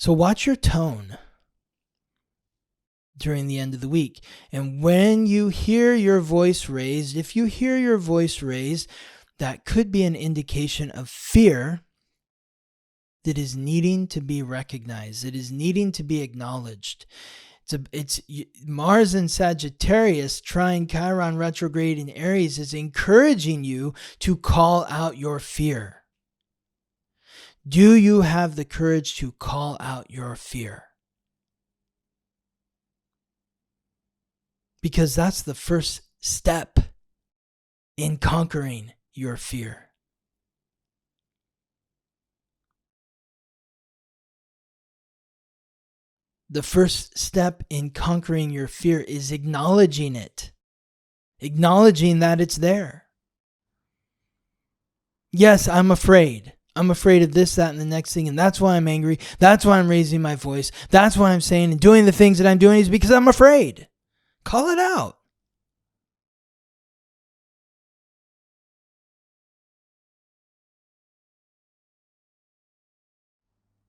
So watch your tone during the end of the week. And when you hear your voice raised, if you hear your voice raised, that could be an indication of fear that is needing to be recognized, that is needing to be acknowledged. It's Mars in Sagittarius trine Chiron retrograde in Aries is encouraging you to call out your fear. Do you have the courage to call out your fear? Because that's the first step in conquering your fear. The first step in conquering your fear is acknowledging it. Acknowledging that it's there. Yes, I'm afraid. I'm afraid of this, that, and the next thing, and that's why I'm angry. That's why I'm raising my voice. That's why I'm saying and doing the things that I'm doing is because I'm afraid. Call it out.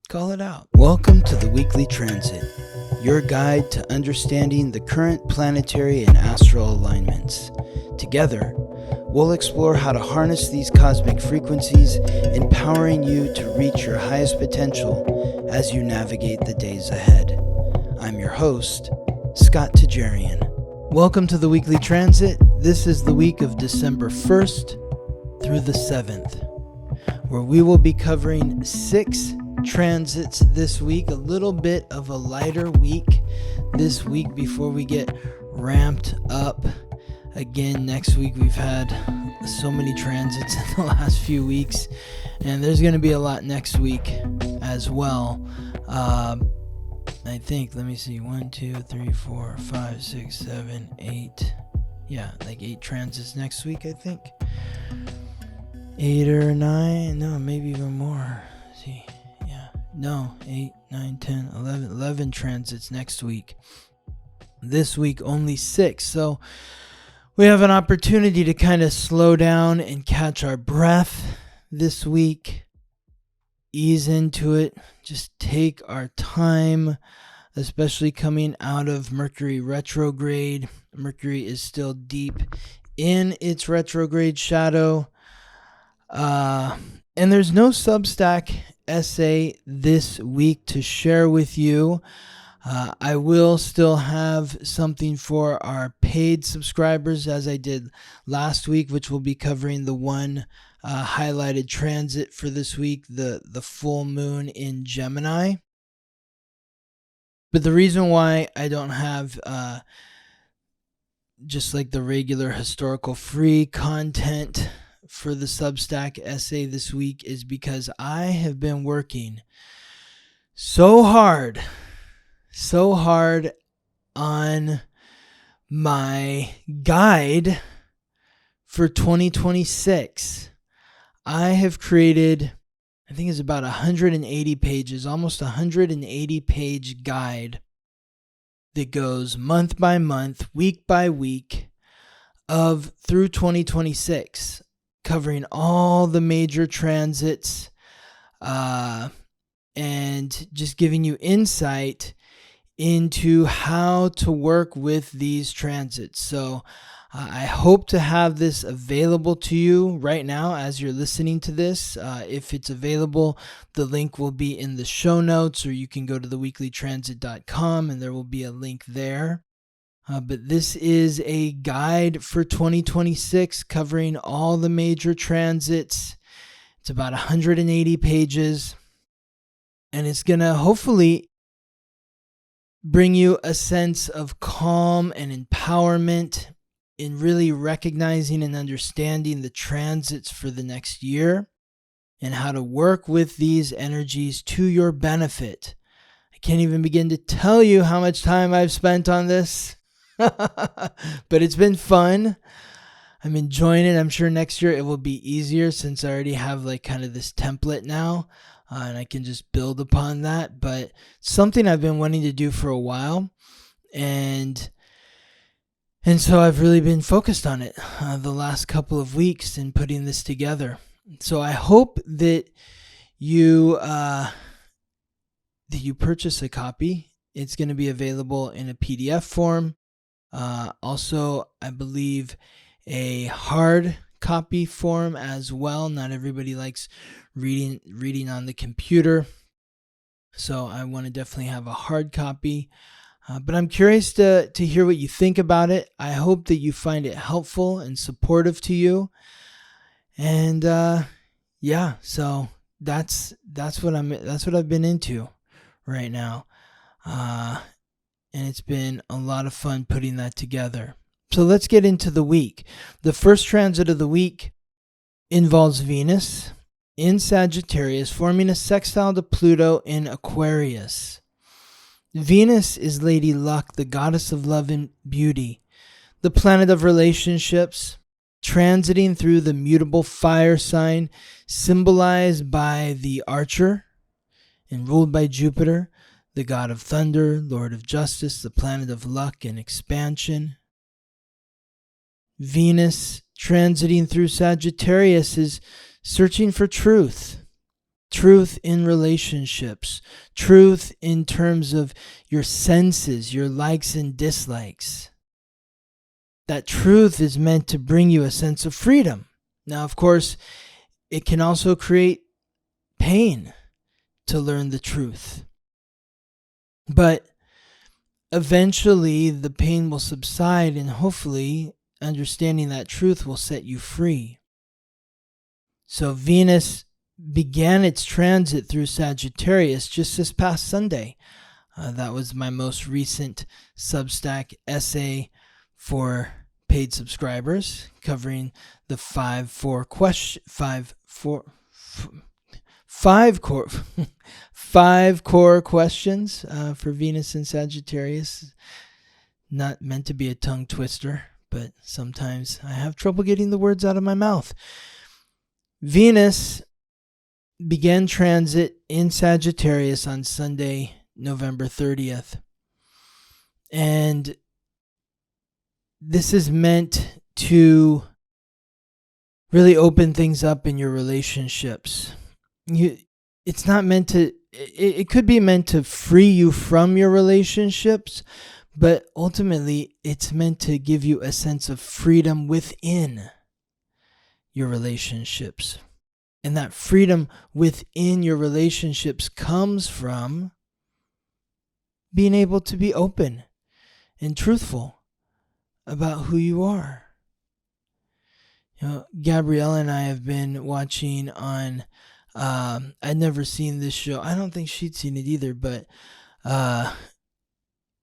Call it out. Welcome to the Weekly Transit, your guide to understanding the current planetary and astral alignments. Together, we'll explore how to harness these cosmic frequencies, empowering you to reach your highest potential as you navigate the days ahead. I'm your host, Scott Tajarian. Welcome to the Weekly Transit. This is the week of December 1st through the 7th, where we will be covering 6 transits this week, a little bit of a lighter week this week before we get ramped up again next week. We've had so many transits in the last few weeks, and there's going to be a lot next week as well. I think, let me see, 1, 2, 3, 4, 5, 6, 7, 8. Yeah, like 8 transits next week, I think. 8 or 9, no, maybe even more. Let's see. No, 8, 9, 10, 11 transits next week. This week, only 6. So we have an opportunity to kind of slow down and catch our breath this week. Ease into it. Just take our time, especially coming out of Mercury retrograde. Mercury is still deep in its retrograde shadow. And there's no Substack essay this week to share with you. I will still have something for our paid subscribers, as I did last week, which will be covering the one highlighted transit for this week, the full moon in Gemini. But the reason why I don't have just like the regular historical free content for the Substack essay this week is because I have been working so hard on my guide for 2026. I have created, I think it's about 180 pages, almost 180 page guide that goes month by month, week by week through 2026. Covering all the major transits and just giving you insight into how to work with these transits. So I hope to have this available to you right now as you're listening to this. If it's available, the link will be in the show notes, or you can go to theweeklytransit.com and there will be a link there. But this is a guide for 2026 covering all the major transits. It's about 180 pages, and it's going to hopefully bring you a sense of calm and empowerment in really recognizing and understanding the transits for the next year and how to work with these energies to your benefit. I can't even begin to tell you how much time I've spent on this. But it's been fun. I'm enjoying it. I'm sure next year it will be easier since I already have like kind of this template now, and I can just build upon that. But something I've been wanting to do for a while, and so I've really been focused on it the last couple of weeks in putting this together. So I hope that you that you purchase a copy. It's going to be available in a PDF form. Also, I believe a hard copy form as well. Not everybody likes reading on the computer, so I want to definitely have a hard copy. But I'm curious to hear what you think about it. I hope that you find it helpful and supportive to you. And yeah, so that's what I've been into right now. And it's been a lot of fun putting that together. So let's get into the week. The first transit of the week involves Venus in Sagittarius, forming a sextile to Pluto in Aquarius. Venus is Lady Luck, the goddess of love and beauty, the planet of relationships, transiting through the mutable fire sign, symbolized by the Archer and ruled by Jupiter, the god of thunder, lord of justice, the planet of luck and expansion. Venus transiting through Sagittarius is searching for truth. Truth in relationships. Truth in terms of your senses, your likes and dislikes. That truth is meant to bring you a sense of freedom. Now, of course, it can also create pain to learn the truth. But eventually the pain will subside, and hopefully understanding that truth will set you free. So Venus began its transit through Sagittarius just this past Sunday. That was my most recent Substack essay for paid subscribers, covering the five core questions for Venus and Sagittarius. Not meant to be a tongue twister, but sometimes I have trouble getting the words out of my mouth. Venus began transit in Sagittarius on Sunday, November 30th. And this is meant to really open things up in your relationships. It's not meant to, it could be meant to free you from your relationships, but ultimately it's meant to give you a sense of freedom within your relationships. And that freedom within your relationships comes from being able to be open and truthful about who you are. You know, Gabrielle and I have been watching on, I'd never seen this show. I don't think she'd seen it either, but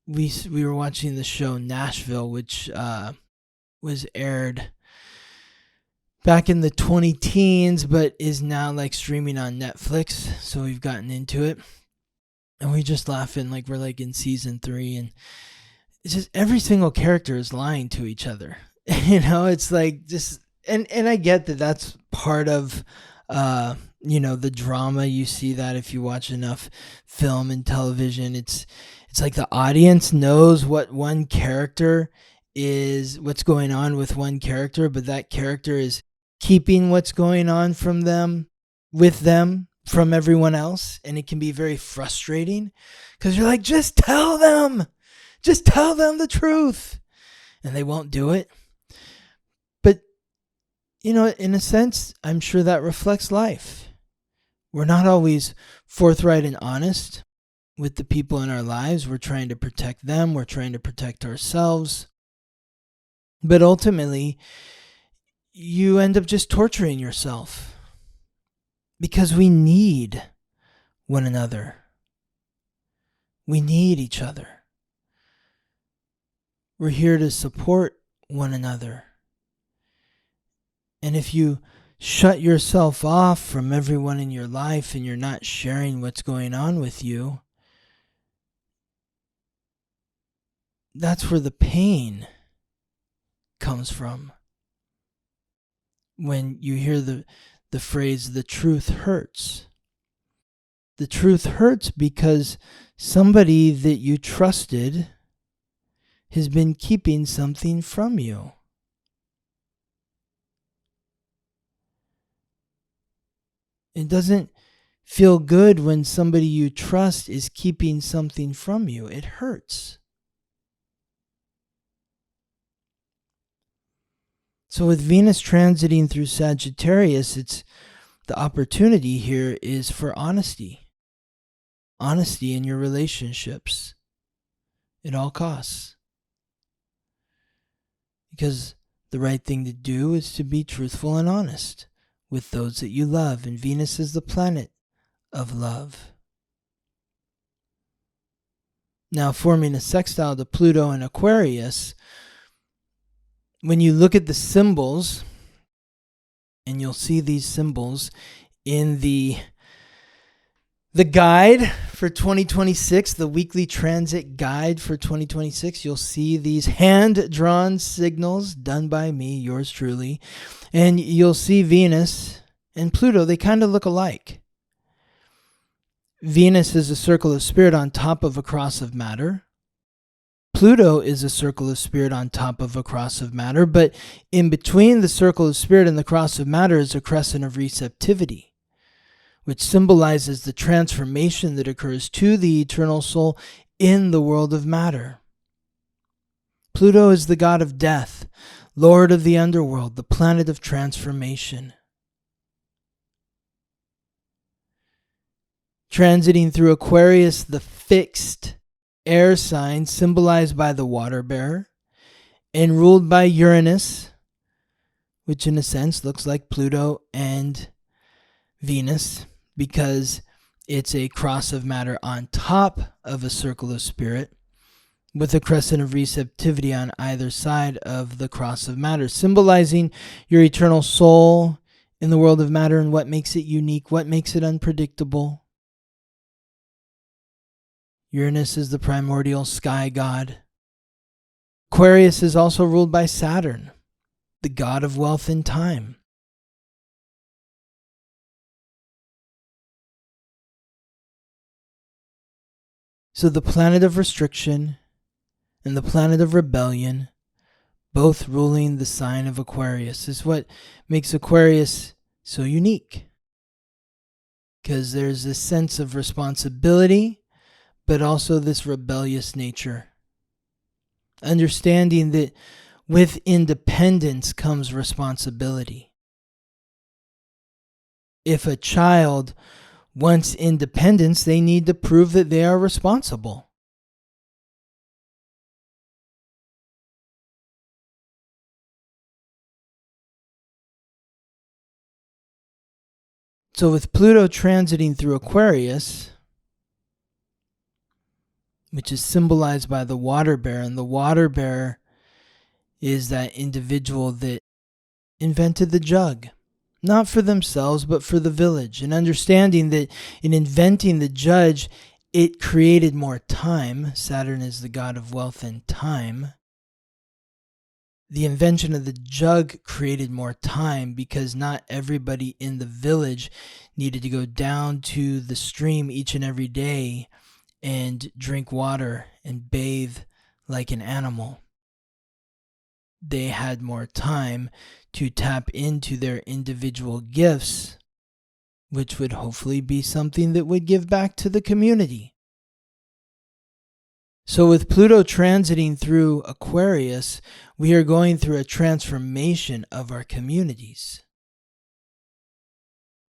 we were watching the show Nashville, which was aired back in the 20-teens, but is now like streaming on Netflix. So we've gotten into it, and we're just laughing like we're like in season 3, and it's just every single character is lying to each other. You know, it's like just, and I get that that's part of the drama. You see that if you watch enough film and television. It's like the audience knows what one character is, what's going on with one character, but that character is keeping what's going on from them, with them, from everyone else. And it can be very frustrating because you're like, just tell them the truth. And they won't do it. But, in a sense, I'm sure that reflects life. We're not always forthright and honest with the people in our lives. We're trying to protect them. We're trying to protect ourselves. But ultimately, you end up just torturing yourself because we need one another. We need each other. We're here to support one another. And if you shut yourself off from everyone in your life and you're not sharing what's going on with you, that's where the pain comes from. When you hear the phrase, the truth hurts. The truth hurts because somebody that you trusted has been keeping something from you. It doesn't feel good when somebody you trust is keeping something from you. It hurts. So with Venus transiting through Sagittarius, the opportunity here is for honesty. Honesty in your relationships at all costs. Because the right thing to do is to be truthful and honest with those that you love. And Venus is the planet of love. Now, forming a sextile to Pluto and Aquarius, when you look at the symbols, and you'll see these symbols in the guide for 2026, the weekly transit guide for 2026, you'll see these hand-drawn signals done by me, yours truly, and you'll see Venus and Pluto, they kind of look alike. Venus is a circle of spirit on top of a cross of matter. Pluto is a circle of spirit on top of a cross of matter, but in between the circle of spirit and the cross of matter is a crescent of receptivity, which symbolizes the transformation that occurs to the eternal soul in the world of matter. Pluto is the god of death, lord of the underworld, the planet of transformation. Transiting through Aquarius, the fixed air sign symbolized by the water bearer and ruled by Uranus, which in a sense looks like Pluto and Venus because it's a cross of matter on top of a circle of spirit with a crescent of receptivity on either side of the cross of matter, symbolizing your eternal soul in the world of matter and what makes it unique, what makes it unpredictable. Uranus is the primordial sky god. Aquarius is also ruled by Saturn, the god of wealth and time. So the planet of restriction and the planet of rebellion, both ruling the sign of Aquarius, is what makes Aquarius so unique. Because there's this sense of responsibility, but also this rebellious nature. Understanding that with independence comes responsibility. If a child wants independence, they need to prove that they are responsible. So with Pluto transiting through Aquarius, which is symbolized by the water bearer, and the water bearer is that individual that invented the jug, not for themselves, but for the village, and understanding that in inventing the jug, it created more time. Saturn is the god of wealth and time. The invention of the jug created more time because not everybody in the village needed to go down to the stream each and every day and drink water and bathe like an animal. They had more time to tap into their individual gifts, which would hopefully be something that would give back to the community. So with Pluto transiting through Aquarius, we are going through a transformation of our communities.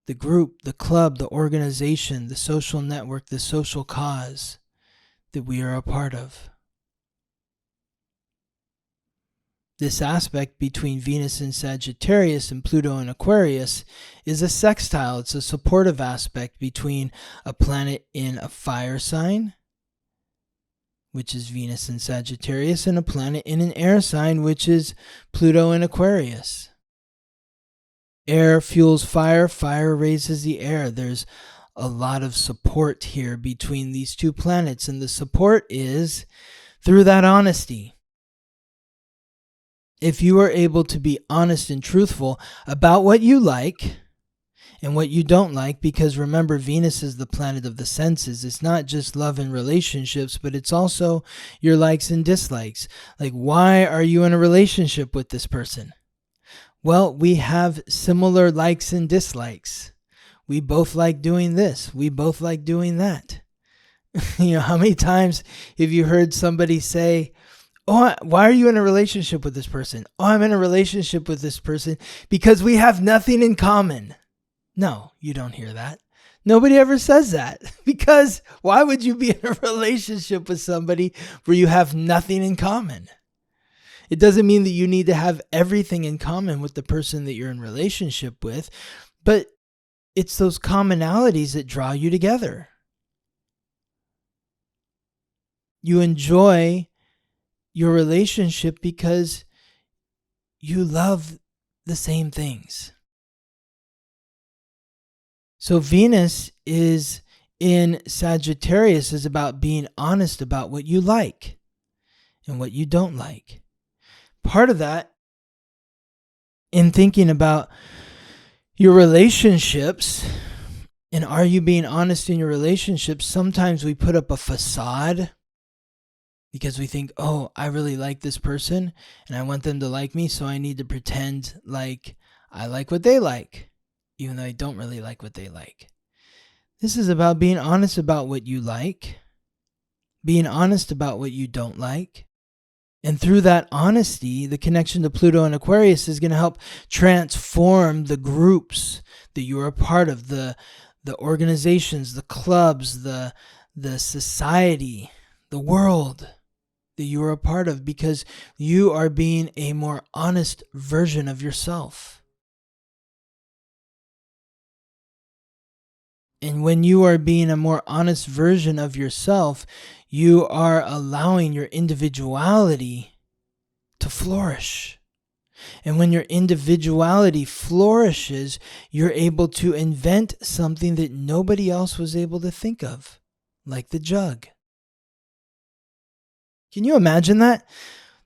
The group, the club, the organization, the social network, the social cause that we are a part of. This aspect between Venus and Sagittarius and Pluto and Aquarius is a sextile. It's a supportive aspect between a planet in a fire sign, which is Venus and Sagittarius, and a planet in an air sign, which is Pluto and Aquarius. Air fuels fire, fire raises the air. There's a lot of support here between these two planets, and the support is through that honesty. If you are able to be honest and truthful about what you like and what you don't like, because remember, Venus is the planet of the senses. It's not just love and relationships, but it's also your likes and dislikes. Like, why are you in a relationship with this person? Well, we have similar likes and dislikes. We both like doing this. We both like doing that. How many times have you heard somebody say, oh, why are you in a relationship with this person? Oh, I'm in a relationship with this person because we have nothing in common. No, you don't hear that. Nobody ever says that, because why would you be in a relationship with somebody where you have nothing in common? It doesn't mean that you need to have everything in common with the person that you're in relationship with, but it's those commonalities that draw you together. You enjoy your relationship because you love the same things. So Venus is in Sagittarius is about being honest about what you like and what you don't like. Part of that, in thinking about your relationships, and are you being honest in your relationships, sometimes we put up a facade because we think, oh, I really like this person and I want them to like me, so I need to pretend like I like what they like, even though I don't really like what they like. This is about being honest about what you like, being honest about what you don't like. And through that honesty, the connection to Pluto and Aquarius is going to help transform the groups that you are a part of, the organizations, the clubs, the society, the world that you are a part of, because you are being a more honest version of yourself. And when you are being a more honest version of yourself, you are allowing your individuality to flourish. And when your individuality flourishes, you're able to invent something that nobody else was able to think of, like the jug. Can you imagine that?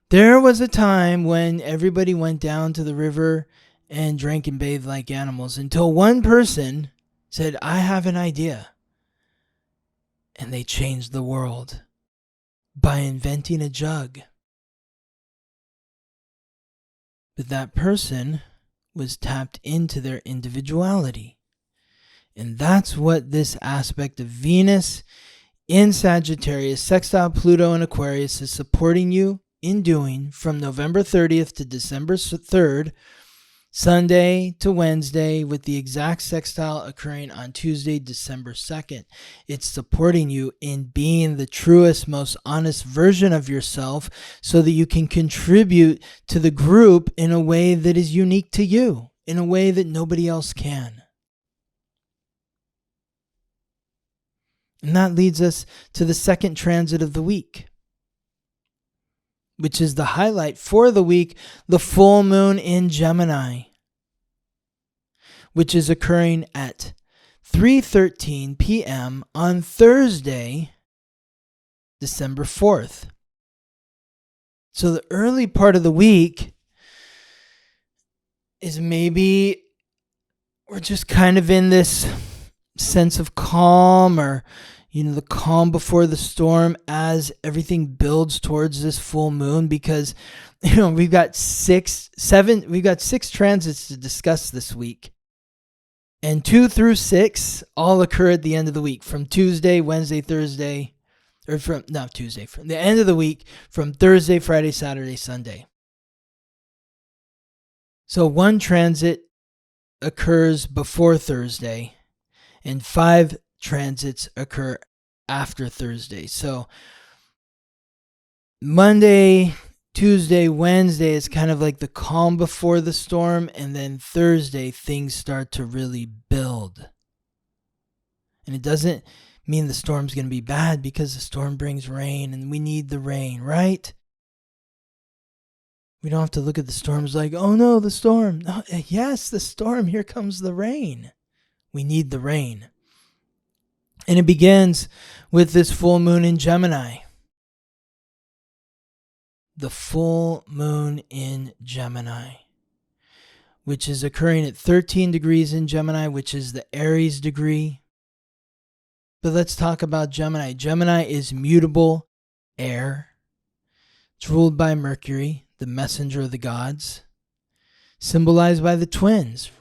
There was a time when everybody went down to the river and drank and bathed like animals, until one person said, I have an idea. And they changed the world by inventing a jug. But that person was tapped into their individuality. And that's what this aspect of Venus in Sagittarius, sextile Pluto and Aquarius, is supporting you in doing from November 30th to December 3rd, Sunday to Wednesday, with the exact sextile occurring on Tuesday, December 2nd. It's supporting you in being the truest, most honest version of yourself so that you can contribute to the group in a way that is unique to you, in a way that nobody else can. And that leads us to the second transit of the week, which is the highlight for the week, the full moon in Gemini, which is occurring at 3:13 p.m. on Thursday, December 4th. So the early part of the week is maybe we're just kind of in this sense of calm, or the calm before the storm as everything builds towards this full moon, because we've got six transits to discuss this week. And 2 through 6 all occur at the end of the week, from Tuesday, Wednesday, Thursday, from the end of the week, from Thursday, Friday, Saturday, Sunday. So one transit occurs before Thursday, and 5 transits occur after Thursday. So Monday, Tuesday, Wednesday is kind of like the calm before the storm, and then Thursday things start to really build. And it doesn't mean the storm's going to be bad, because the storm brings rain and we need the rain, right? We don't have to look at the storms like, oh no, the storm. No, yes, the storm, here comes the rain. We need the rain. And it begins with this full moon in Gemini. The full moon in Gemini, which is occurring at 13 degrees in Gemini, which is the Aries degree. But let's talk about Gemini. Gemini is mutable air. It's ruled by Mercury, the messenger of the gods, symbolized by the twins,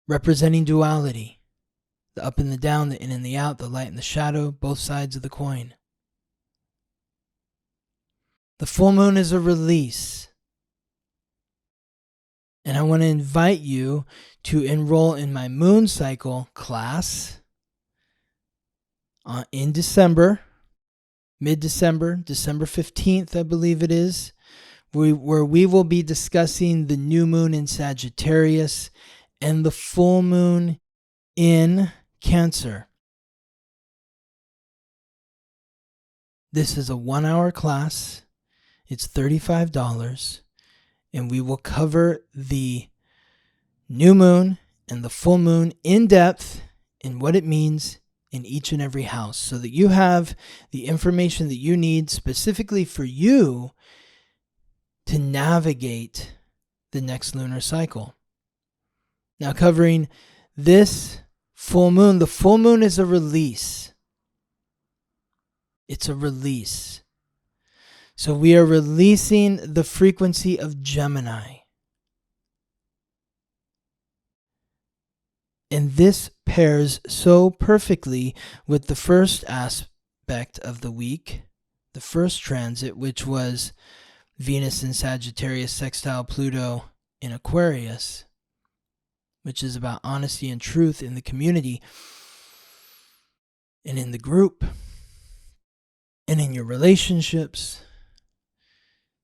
representing duality, the up and the down, the in and the out, the light and the shadow, both sides of the coin. The full moon is a release. And I want to invite you to enroll in my moon cycle class in December, mid-December, December 15th, I believe it is, where we will be discussing the new moon in Sagittarius and the full moon in Cancer. This is a 1-hour class. It's $35, and we will cover the new moon and the full moon in depth and what it means in each and every house, so that you have the information that you need specifically for you to navigate the next lunar cycle. Now, covering this full moon, the full moon is a release. It's a release. So we are releasing the frequency of Gemini. And this pairs so perfectly with the first aspect of the week, the first transit, which was Venus in Sagittarius, Sextile Pluto in Aquarius, which is about honesty and truth in the community and in the group and in your relationships.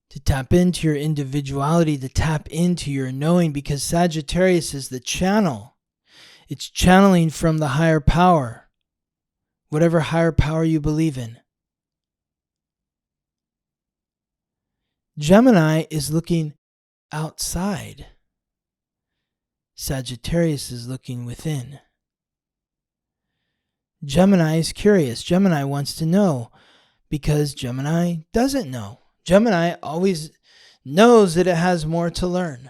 To tap into your individuality, to tap into your knowing, because Sagittarius is the channel. It's channeling from the higher power, whatever higher power you believe in. Gemini is looking outside. Sagittarius is looking within. Gemini is curious. Gemini wants to know because Gemini doesn't know. Gemini always knows that it has more to learn.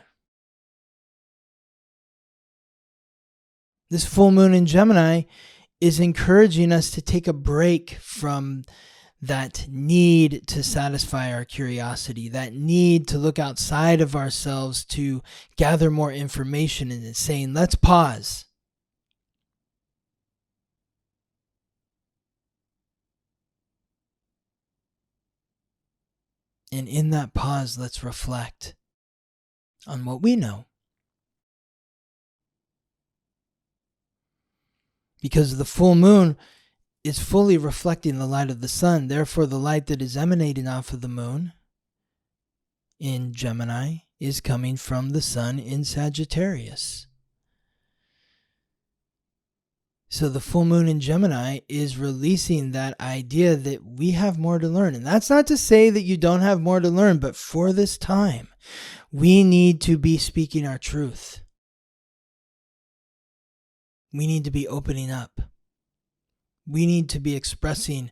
This full moon in Gemini is encouraging us to take a break from that need to satisfy our curiosity, that need to look outside of ourselves to gather more information, and it's saying, let's pause. And in that pause, let's reflect on what we know. Because the full moon is fully reflecting the light of the sun. Therefore, the light that is emanating off of the moon in Gemini is coming from the sun in Sagittarius. So the full moon in Gemini is releasing that idea that we have more to learn. And that's not to say that you don't have more to learn, but for this time, we need to be speaking our truth. We need to be opening up. We need to be expressing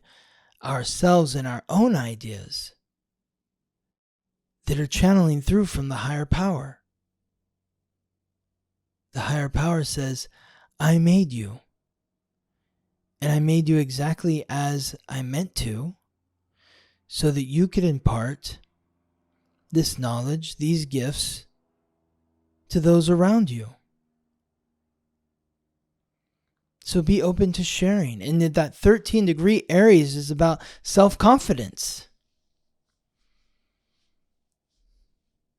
ourselves and our own ideas that are channeling through from the higher power. The higher power says, I made you. And I made you exactly as I meant to, so that you could impart this knowledge, these gifts, to those around you. So be open to sharing. And that 13-degree Aries is about self-confidence.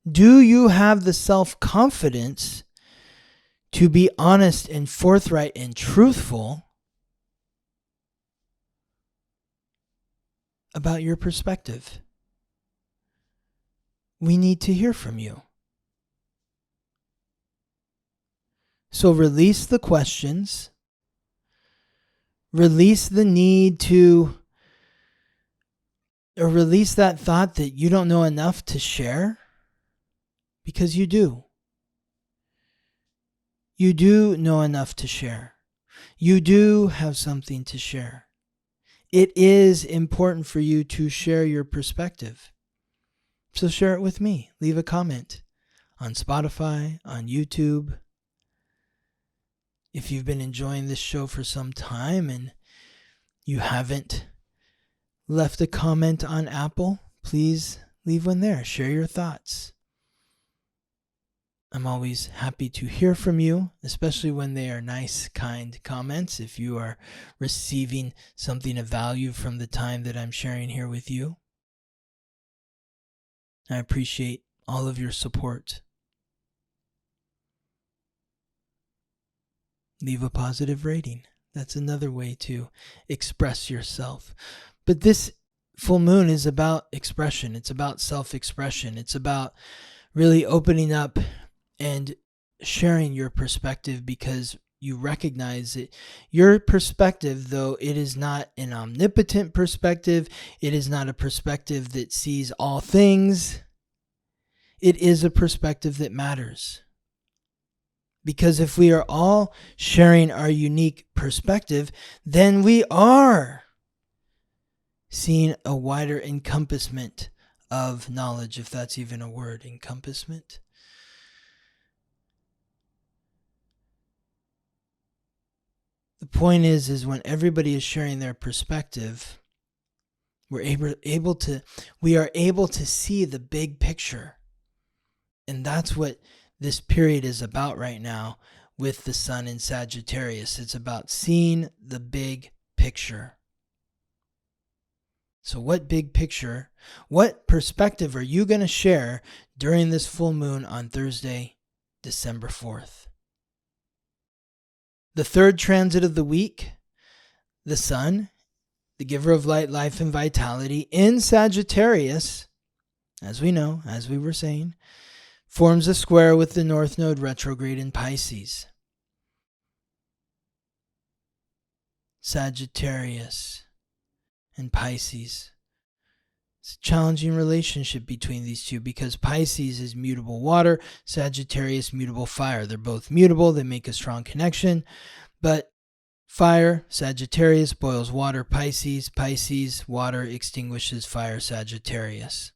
Do you have the self-confidence to be honest and forthright and truthful about your perspective? We need to hear from you. So release the questions. Release the need to, or release that thought that you don't know enough to share, because you do. You do know enough to share. You do have something to share. It is important for you to share your perspective. So share it with me. Leave a comment on Spotify, on YouTube. If you've been enjoying this show for some time and you haven't left a comment on Apple, please leave one there. Share your thoughts. I'm always happy to hear from you, especially when they are nice, kind comments. If you are receiving something of value from the time that I'm sharing here with you, I appreciate all of your support. Leave a positive rating. That's another way to express yourself. But this full moon is about expression. It's about self-expression. It's about really opening up and sharing your perspective, because you recognize that your perspective, though it is not an omnipotent perspective, it is not a perspective that sees all things, it is a perspective that matters. Because if we are all sharing our unique perspective, then we are seeing a wider encompassment of knowledge, if that's even a word, encompassment. The point is when everybody is sharing their perspective, we are able to see the big picture. And that's what this period is about right now with the sun in Sagittarius. It's about seeing the big picture. So what big picture, what perspective are you going to share during this full moon on Thursday, December 4th? The third transit of the week, the sun, the giver of light, life, and vitality, in Sagittarius, as we know, as we were saying, forms a square with the North Node retrograde in Pisces. Sagittarius and Pisces. It's a challenging relationship between these two, because Pisces is mutable water, Sagittarius mutable fire. They're both mutable, they make a strong connection, but fire, Sagittarius, boils water, Pisces. Pisces, water, extinguishes fire, Sagittarius.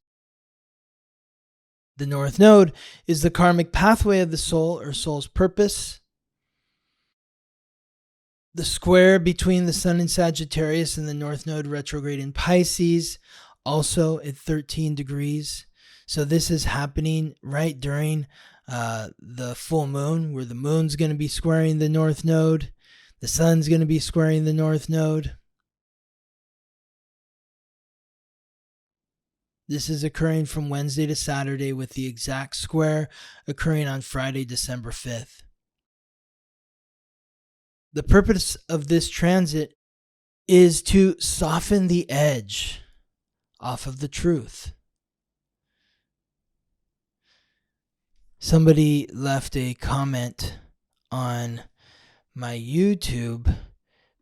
The North Node is the karmic pathway of the soul, or soul's purpose. The square between the sun in Sagittarius and the North Node retrograde in Pisces, also at 13 degrees. So this is happening right during the full moon, where the moon's going to be squaring the North Node. The sun's going to be squaring the North Node. This is occurring from Wednesday to Saturday, with the exact square occurring on Friday, December 5th. The purpose of this transit is to soften the edge off of the truth. Somebody left a comment on my YouTube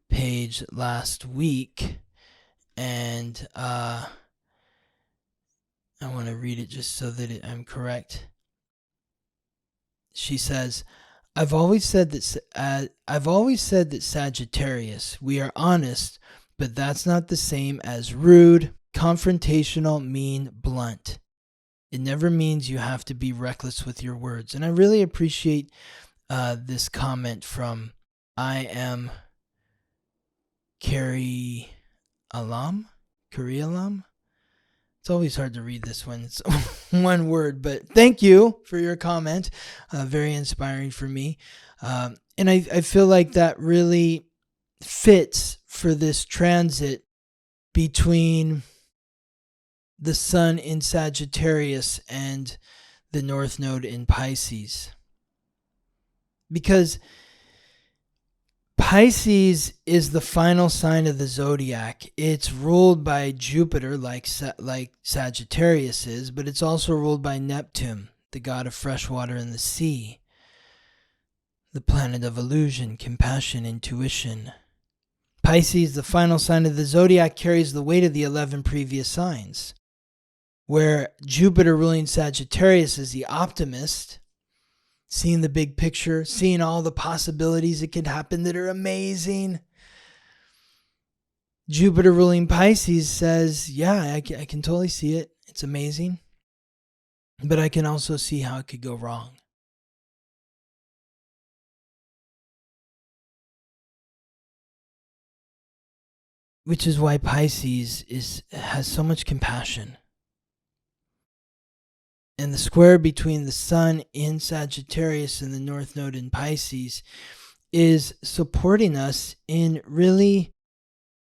page last week, and I want to read it just so that I'm correct. She says, I've always said that Sagittarius, we are honest, but that's not the same as rude, confrontational, mean, blunt. It never means you have to be reckless with your words. And I really appreciate this comment from I am Carrie Alam. It's always hard to read this one. It's one word, but thank you for your comment. Very inspiring for me. And I feel like that really fits for this transit between the sun in Sagittarius and the North Node in Pisces. Because Pisces is the final sign of the zodiac. It's ruled by Jupiter, like Sagittarius is, but it's also ruled by Neptune, the god of fresh water and the sea, the planet of illusion, compassion, intuition. Pisces, the final sign of the zodiac, carries the weight of the 11 previous signs, where Jupiter ruling Sagittarius is the optimist, seeing the big picture, seeing all the possibilities that could happen that are amazing. Jupiter ruling Pisces says, yeah, I can totally see it. It's amazing. But I can also see how it could go wrong. Which is why Pisces has so much compassion. And the square between the sun in Sagittarius and the North Node in Pisces is supporting us in really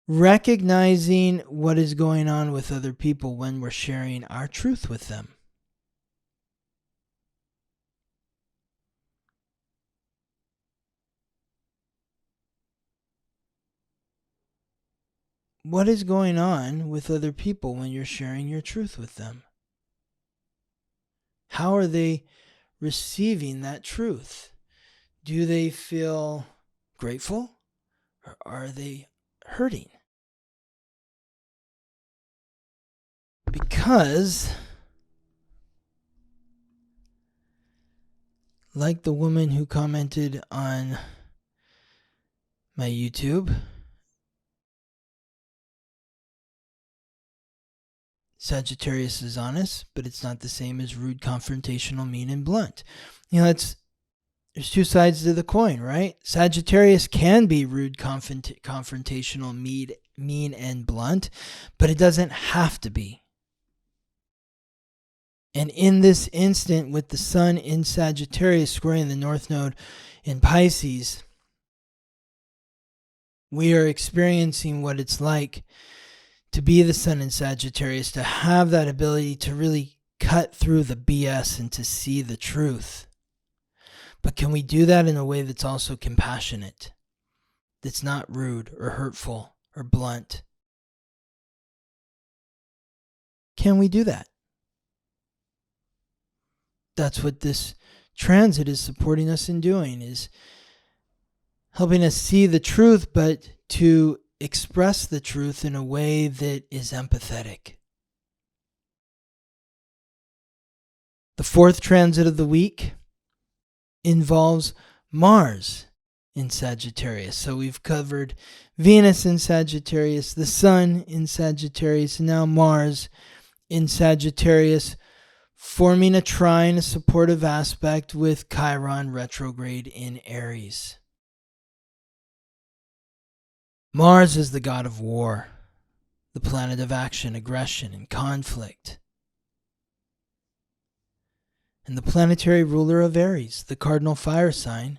recognizing what is going on with other people when we're sharing our truth with them. What is going on with other people when you're sharing your truth with them? How are they receiving that truth? Do they feel grateful or are they hurting? Because, like the woman who commented on my YouTube, Sagittarius is honest, but it's not the same as rude, confrontational, mean, and blunt. There's two sides to the coin, right? Sagittarius can be rude, confrontational, mean, and blunt, but it doesn't have to be. And in this instant, with the sun in Sagittarius squaring the North Node in Pisces, we are experiencing what it's like to be the sun in Sagittarius, to have that ability to really cut through the BS and to see the truth. But can we do that in a way that's also compassionate, that's not rude or hurtful or blunt? Can we do that? That's what this transit is supporting us in doing, is helping us see the truth, but to express the truth in a way that is empathetic. The fourth transit of the week involves Mars in Sagittarius. So we've covered Venus in Sagittarius, the Sun in Sagittarius, and now Mars in Sagittarius, forming a trine, a supportive aspect with Chiron retrograde in Aries. Mars is the god of war, the planet of action, aggression, and conflict. And the planetary ruler of Aries, the cardinal fire sign,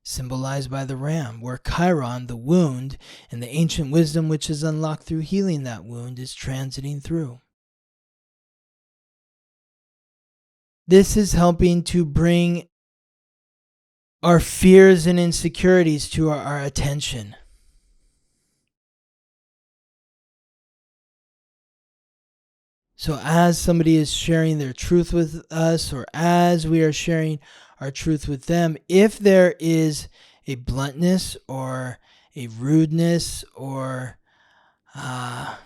symbolized by the ram, where Chiron, the wound, and the ancient wisdom which is unlocked through healing that wound, is transiting through. This is helping to bring our fears and insecurities to our attention. So as somebody is sharing their truth with us, or as we are sharing our truth with them, if there is a bluntness or a rudeness or an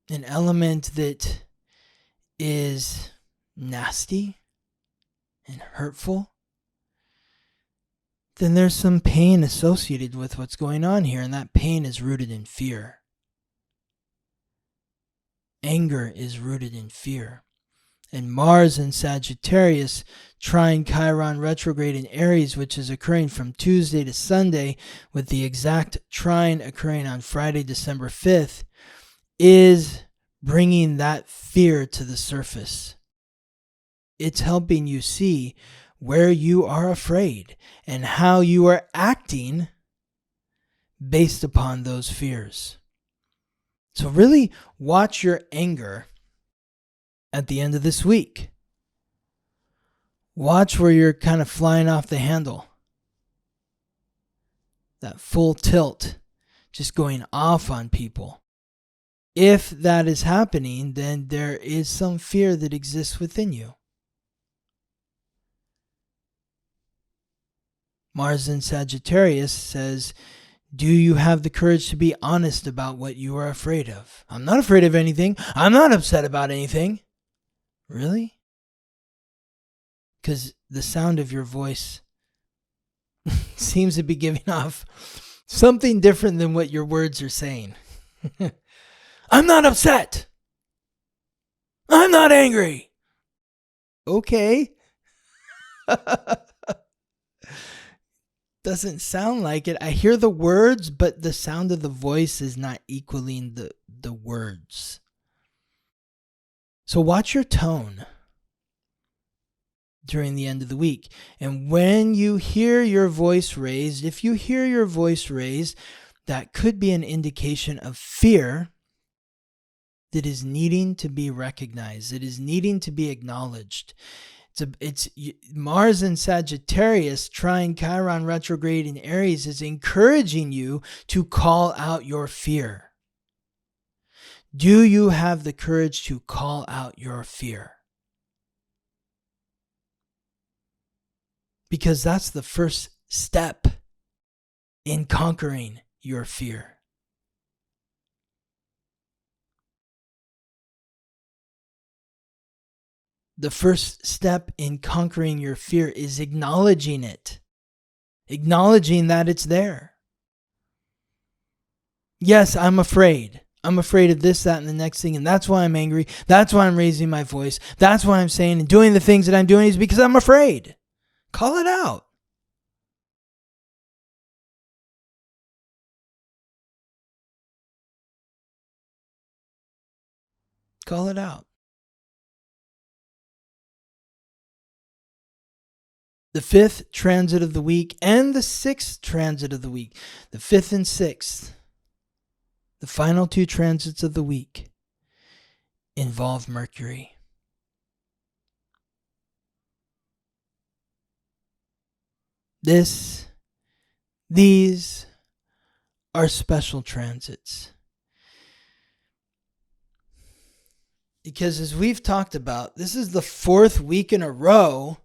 element that is nasty and hurtful, then there's some pain associated with what's going on here, and that pain is rooted in fear. Anger is rooted in fear. And Mars in Sagittarius, trine Chiron retrograde in Aries, which is occurring from Tuesday to Sunday, with the exact trine occurring on Friday, December 5th, is bringing that fear to the surface. It's helping you see where you are afraid and how you are acting based upon those fears. So really watch your anger at the end of this week. Watch where you're kind of flying off the handle. That full tilt, just going off on people. If that is happening, then there is some fear that exists within you. Mars in Sagittarius says, do you have the courage to be honest about what you are afraid of? I'm not afraid of anything. I'm not upset about anything. Really? Because the sound of your voice seems to be giving off something different than what your words are saying. I'm not upset. I'm not angry. Okay. Doesn't sound like it. I hear the words, but the sound of the voice is not equaling the words. So watch your tone during the end of the week. And when you hear your voice raised, if you hear your voice raised, that could be an indication of fear that is needing to be recognized, that is needing to be acknowledged. It's Mars in Sagittarius trine Chiron retrograde in Aries is encouraging you to call out your fear. Do you have the courage to call out your fear? Because that's the first step in conquering your fear. The first step in conquering your fear is acknowledging it. Acknowledging that it's there. Yes, I'm afraid. I'm afraid of this, that, and the next thing, and that's why I'm angry. That's why I'm raising my voice. That's why I'm saying and doing the things that I'm doing is because I'm afraid. Call it out. Call it out. The 5th transit of the week and the 6th transit of the week, the 5th and 6th, the final 2 transits of the week involve Mercury. These are special transits. Because as we've talked about, this is the 4th week in a row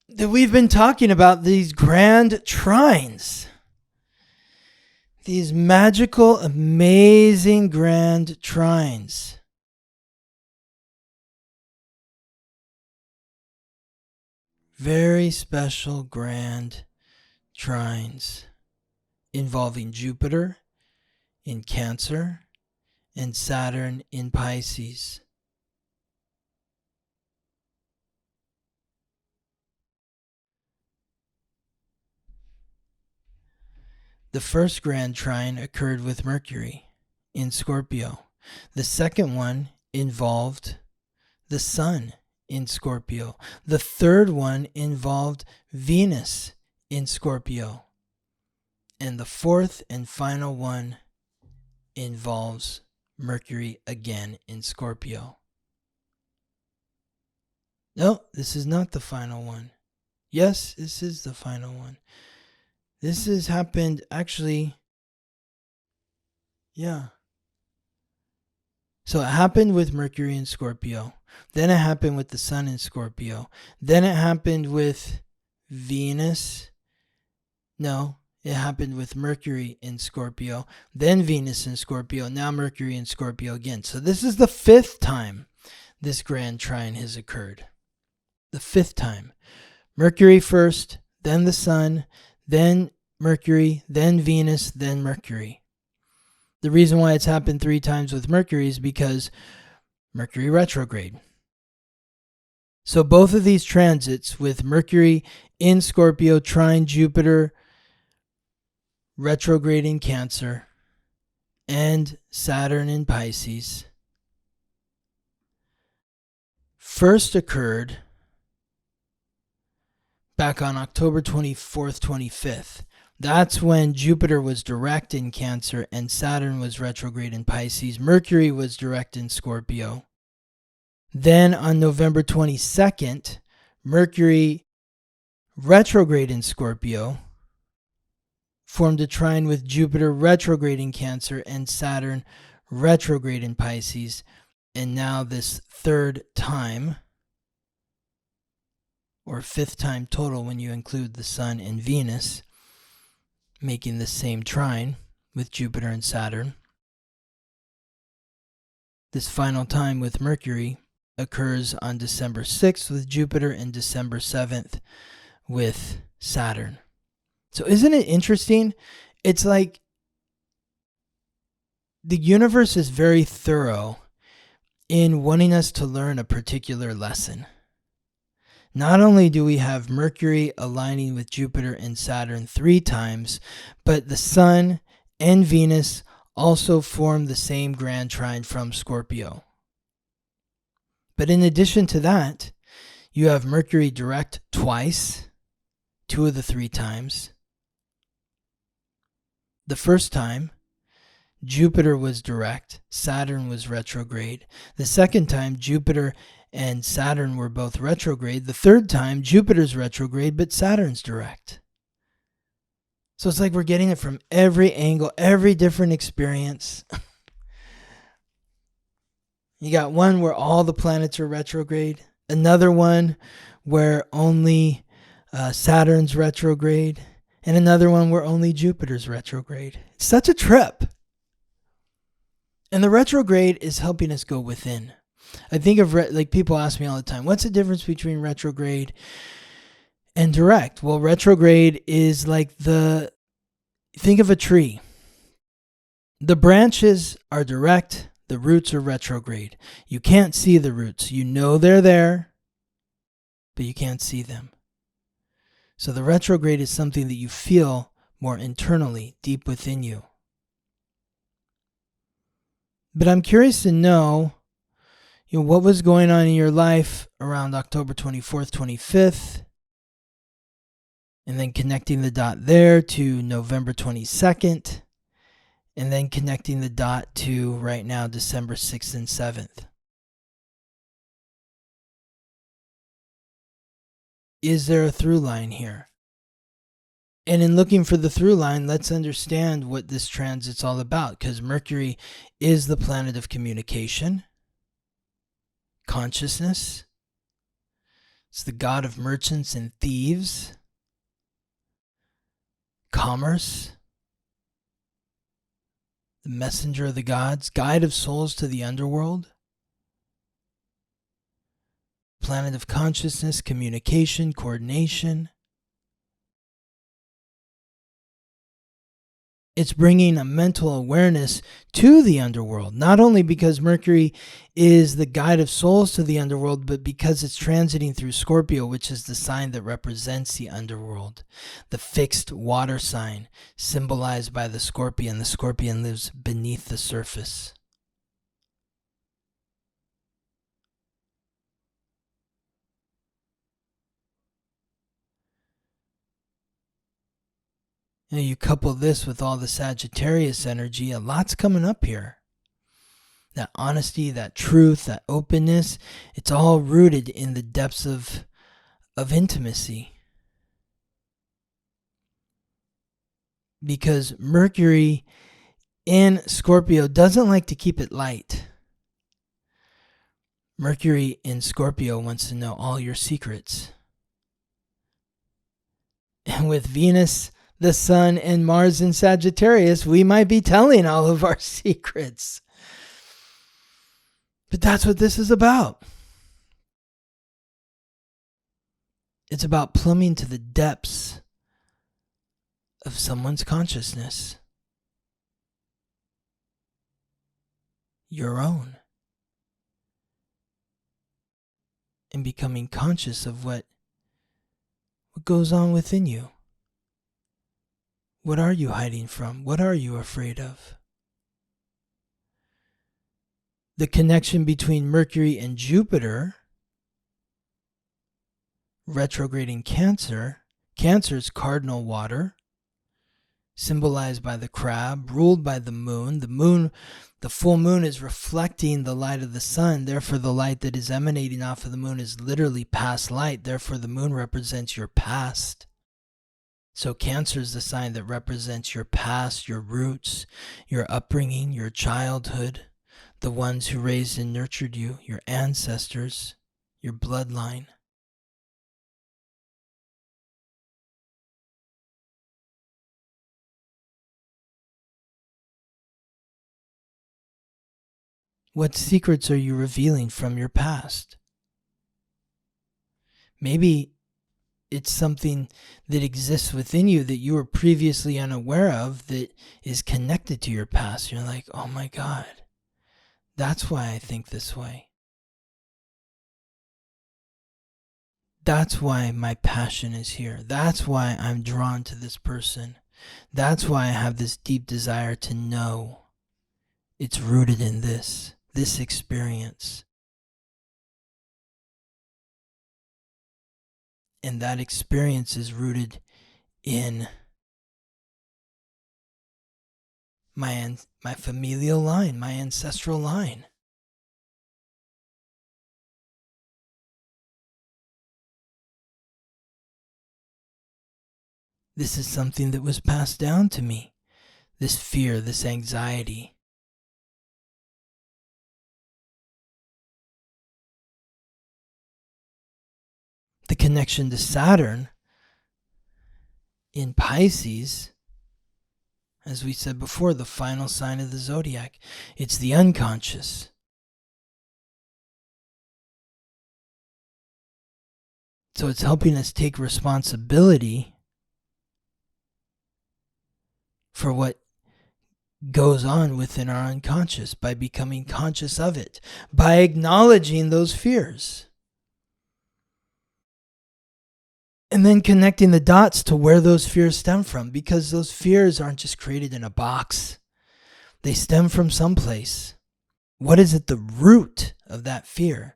that we've been talking about these grand trines. These magical, amazing grand trines. Very special grand trines involving Jupiter in Cancer and Saturn in Pisces. The first grand trine occurred with Mercury in Scorpio. The second one involved the Sun in Scorpio. The third one involved Venus in Scorpio. And the fourth and final one involves Mercury again in Scorpio. No, this is not the final one. Yes, this is the final one. This has happened actually, yeah. So it happened with Mercury in Scorpio. Then it happened with the Sun in Scorpio. Then it happened with Venus. No, it happened with Mercury in Scorpio. Then Venus in Scorpio. Now Mercury in Scorpio again. So this is the 5th time this grand trine has occurred. The 5th time. Mercury first, then the Sun, then Mercury, then Venus, then Mercury. The reason why it's happened 3 times with Mercury is because Mercury retrograde. So both of these transits with Mercury in Scorpio, trine Jupiter, retrograde in Cancer, and Saturn in Pisces, first occurred back on October 24th, 25th. That's when Jupiter was direct in Cancer and Saturn was retrograde in Pisces. Mercury was direct in Scorpio. Then on November 22nd, Mercury retrograde in Scorpio formed a trine with Jupiter retrograde in Cancer and Saturn retrograde in Pisces. And now this 3rd time, or 5th time total when you include the Sun and Venus, making the same trine with Jupiter and Saturn. This final time with Mercury occurs on December 6th with Jupiter and December 7th with Saturn. So isn't it interesting? It's like the universe is very thorough in wanting us to learn a particular lesson. Not only do we have Mercury aligning with Jupiter and Saturn 3 times, but the Sun and Venus also form the same Grand Trine from Scorpio. But in addition to that, you have Mercury direct twice, 2 of the 3 times. The first time, Jupiter was direct, Saturn was retrograde. The second time, Jupiter and Saturn were both retrograde. The third time, Jupiter's retrograde, but Saturn's direct. So it's like we're getting it from every angle, every different experience. You got one where all the planets are retrograde, another one where only Saturn's retrograde, and another one where only Jupiter's retrograde. It's such a trip. And the retrograde is helping us go within. I think of, like, people ask me all the time, what's the difference between retrograde and direct? Well, retrograde is like think of a tree. The branches are direct, the roots are retrograde. You can't see the roots. You know they're there, but you can't see them. So the retrograde is something that you feel more internally, deep within you. But I'm curious to know, what was going on in your life around October 24th, 25th, and then connecting the dot there to November 22nd, and then connecting the dot to right now, December 6th and 7th. Is there a through line here? And in looking for the through line, let's understand what this transit's all about, because Mercury is the planet of communication, consciousness. It's the god of merchants and thieves, commerce, the messenger of the gods, guide of souls to the underworld, planet of consciousness, communication, coordination. It's bringing a mental awareness to the underworld, not only because Mercury is the guide of souls to the underworld, but because it's transiting through Scorpio, which is the sign that represents the underworld, the fixed water sign symbolized by the scorpion. The scorpion lives beneath the surface. You couple this with all the Sagittarius energy, a lot's coming up here. That honesty, that truth, that openness, it's all rooted in the depths of intimacy. Because Mercury in Scorpio doesn't like to keep it light. Mercury in Scorpio wants to know all your secrets. And with Venus, the Sun, and Mars in Sagittarius, we might be telling all of our secrets. But that's what this is about. It's about plumbing to the depths of someone's consciousness. Your own. And becoming conscious of what goes on within you. What are you hiding from? What are you afraid of? The connection between Mercury and Jupiter, retrograde in Cancer. Cancer's cardinal water, symbolized by the crab, ruled by the moon. The full moon is reflecting the light of the sun. Therefore, the light that is emanating off of the moon is literally past light. Therefore, the moon represents your past. So Cancer is the sign that represents your past, your roots, your upbringing, your childhood, the ones who raised and nurtured you, your ancestors, your bloodline. What secrets are you revealing from your past? Maybe it's something that exists within you that you were previously unaware of that is connected to your past. You're like, oh my God, that's why I think this way. That's why my passion is here. That's why I'm drawn to this person. That's why I have this deep desire to know. It's rooted in this experience. And that experience is rooted in my familial line, my ancestral line. This is something that was passed down to me. This fear, this anxiety. The connection to Saturn in Pisces, as we said before, the final sign of the zodiac. It's the unconscious. So it's helping us take responsibility for what goes on within our unconscious by becoming conscious of it, by acknowledging those fears. And then connecting the dots to where those fears stem from, because those fears aren't just created in a box. They stem from someplace. What is at the root of that fear?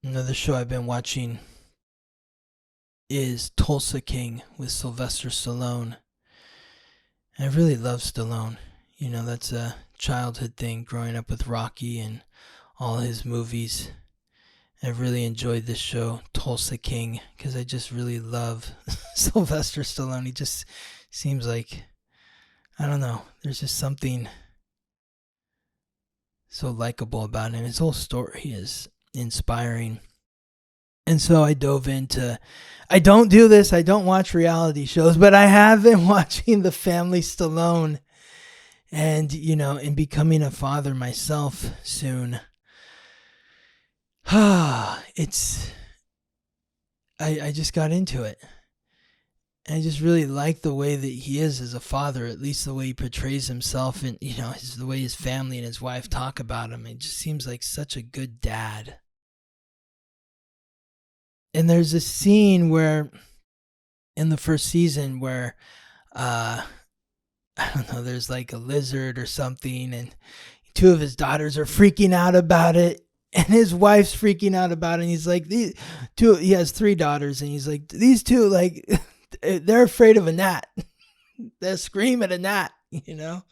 Another show I've been watching is Tulsa King with Sylvester Stallone. I really love Stallone. You know, that's a childhood thing, growing up with Rocky and all his movies. I've really enjoyed this show, Tulsa King, because I just really love Sylvester Stallone. He just seems like, I don't know, there's just something so likable about him. His whole story is inspiring. And so I dove into, I don't do this, I don't watch reality shows, but I have been watching The Family Stallone. And, you know, in becoming a father myself soon, I just got into it. And I just really like the way that he is as a father, at least the way he portrays himself, and, you know, the way his family and his wife talk about him. It just seems like such a good dad. And there's a scene where, in the first season, where, I don't know, there's like a lizard or something, and two of his daughters are freaking out about it, and his wife's freaking out about it, and he's like, he has 3 daughters, and he's like, these two, like, they're afraid of a gnat. They'll scream at a gnat, you know?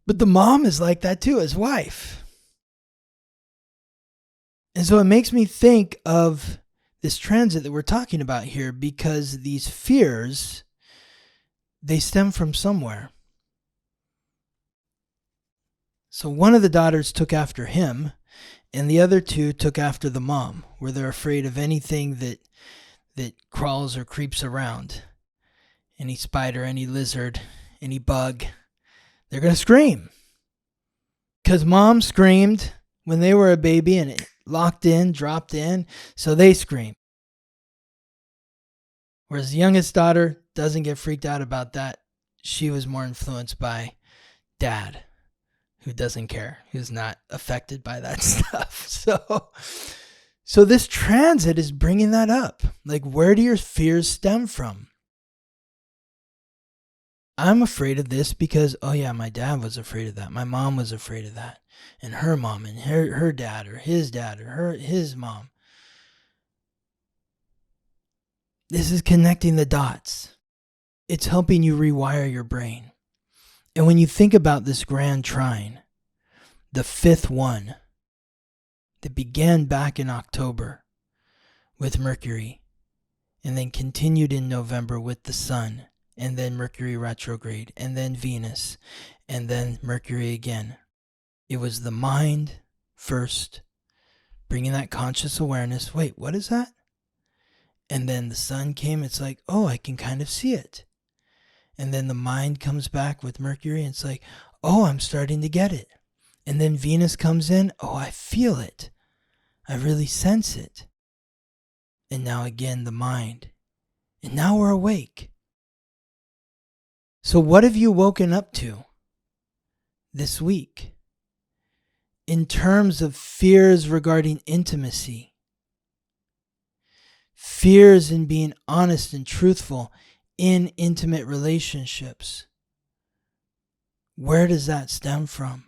But the mom is like that too, his wife. And so it makes me think of this transit that we're talking about here, because these fears, they stem from somewhere. So one of the daughters took after him, and the other 2 took after the mom, where they're afraid of anything that crawls or creeps around. Any spider, any lizard, any bug. They're going to scream. Because mom screamed when they were a baby and it locked in, dropped in, so they scream. Whereas the youngest daughter doesn't get freaked out about that. She was more influenced by dad, who doesn't care, who's not affected by that stuff. So this transit is bringing that up. Like, where do your fears stem from? I'm afraid of this because, oh yeah, my dad was afraid of that. My mom was afraid of that. And her mom and her dad or his mom. This is connecting the dots. It's helping you rewire your brain. And when you think about this Grand Trine, the 5th one that began back in October with Mercury, and then continued in November with the Sun, and then Mercury retrograde, and then Venus, and then Mercury again. It was the mind first, bringing that conscious awareness. Wait, what is that? And then the Sun came. It's like, oh, I can kind of see it. And then the mind comes back with Mercury, and it's like, oh, I'm starting to get it. And then Venus comes in. Oh, I feel it. I really sense it. And now again, the mind. And now we're awake. So what have you woken up to? this week in terms of fears regarding intimacy, fears in being honest and truthful in intimate relationships. Where does that stem from?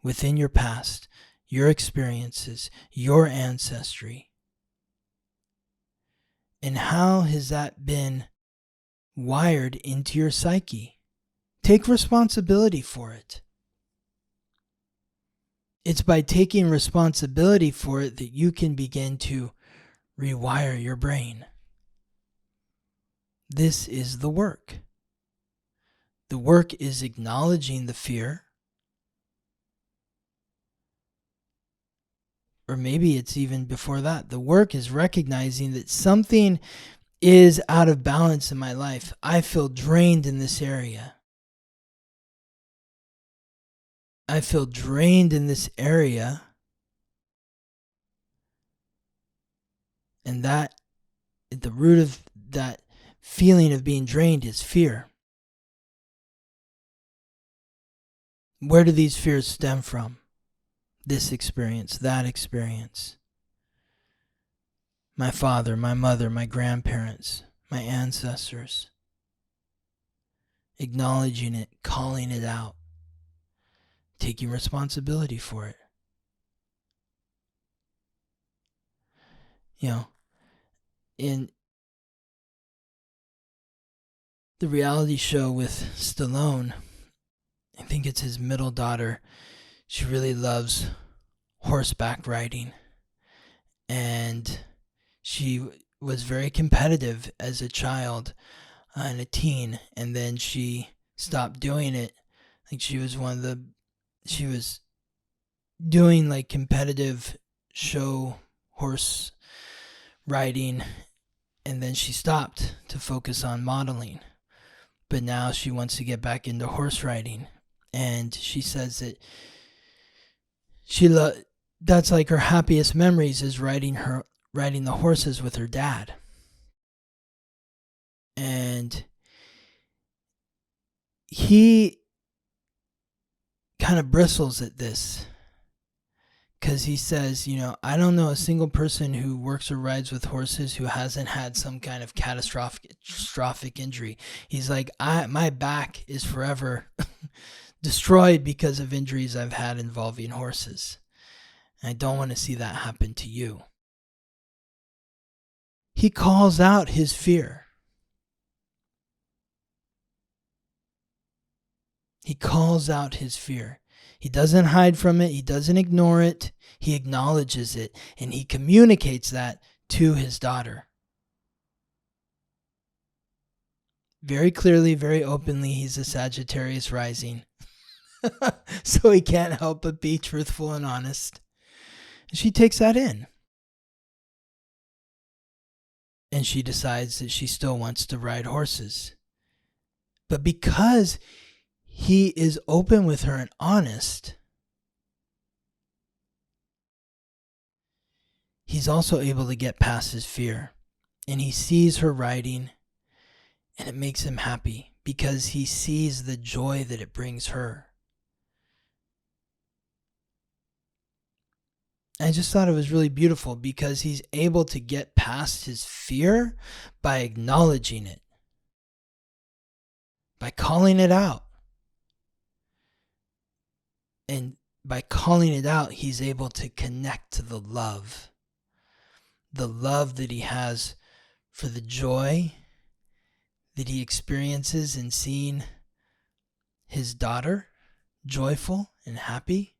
Within your past, your experiences, your ancestry. And how has that been wired into your psyche? Take responsibility for it. It's by taking responsibility for it that you can begin to rewire your brain. This is the work. The work is acknowledging the fear. Or maybe it's even before that. The work is recognizing that something is out of balance in my life. I feel drained in this area. I feel drained in this area. And that, at the root of that feeling of being drained is fear. Where do these fears stem from? This experience, that experience. My father, my mother, my grandparents, my ancestors. Acknowledging it, calling it out, taking responsibility for it. You know, in the reality show with Stallone, I think it's his middle daughter, she really loves horseback riding. And she was very competitive as a child and a teen. And then she stopped doing it. I think she was doing like competitive show horse riding. And then she stopped to focus on modeling. But now she wants to get back into horse riding. And she says that that's like her happiest memories is riding the horses with her dad. And he kind of bristles at this because he says, I don't know a single person who works or rides with horses who hasn't had some kind of catastrophic injury. He's like, my back is forever destroyed because of injuries I've had involving horses. And I don't want to see that happen to you. He calls out his fear. He calls out his fear. He doesn't hide from it. He doesn't ignore it. He acknowledges it. And he communicates that to his daughter. Very clearly, very openly, he's a Sagittarius rising. So he can't help but be truthful and honest. And she takes that in. And she decides that she still wants to ride horses. But because he is open with her and honest, he's also able to get past his fear. And he sees her riding, and it makes him happy because he sees the joy that it brings her. I just thought it was really beautiful because he's able to get past his fear by acknowledging it, by calling it out. And by calling it out, he's able to connect to the love that he has for the joy that he experiences in seeing his daughter joyful and happy.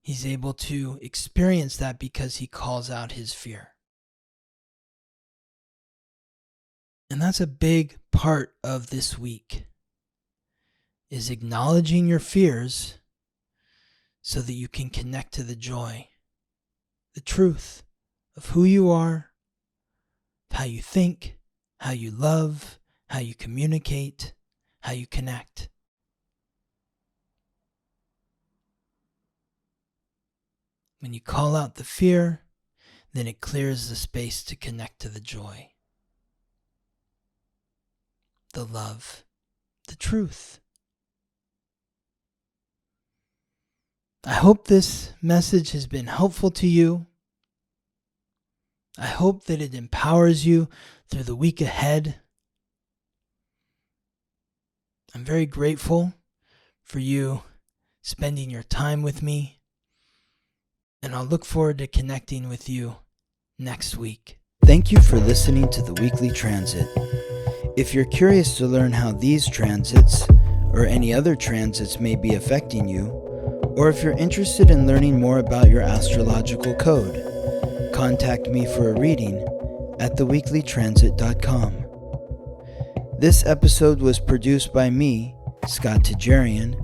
He's able to experience that because he calls out his fear. And that's a big part of this week, is acknowledging your fears so that you can connect to the joy, the truth of who you are, how you think, how you love, how you communicate, how you connect. When you call out the fear, then it clears the space to connect to the joy, the love, the truth. I hope this message has been helpful to you. I hope that it empowers you through the week ahead. I'm very grateful for you spending your time with me, and I'll look forward to connecting with you next week. Thank you for listening to the Weekly Transit. If you're curious to learn how these transits or any other transits may be affecting you, or if you're interested in learning more about your astrological code, contact me for a reading at theweeklytransit.com. This episode was produced by me, Scott Tajarian.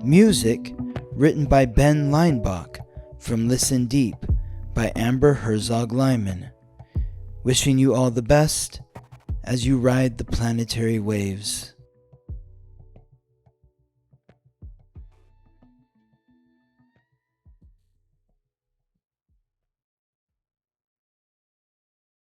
Music written by Ben Leinbach from Listen Deep by Amber Herzog Lyman. Wishing you all the best as you ride the planetary waves.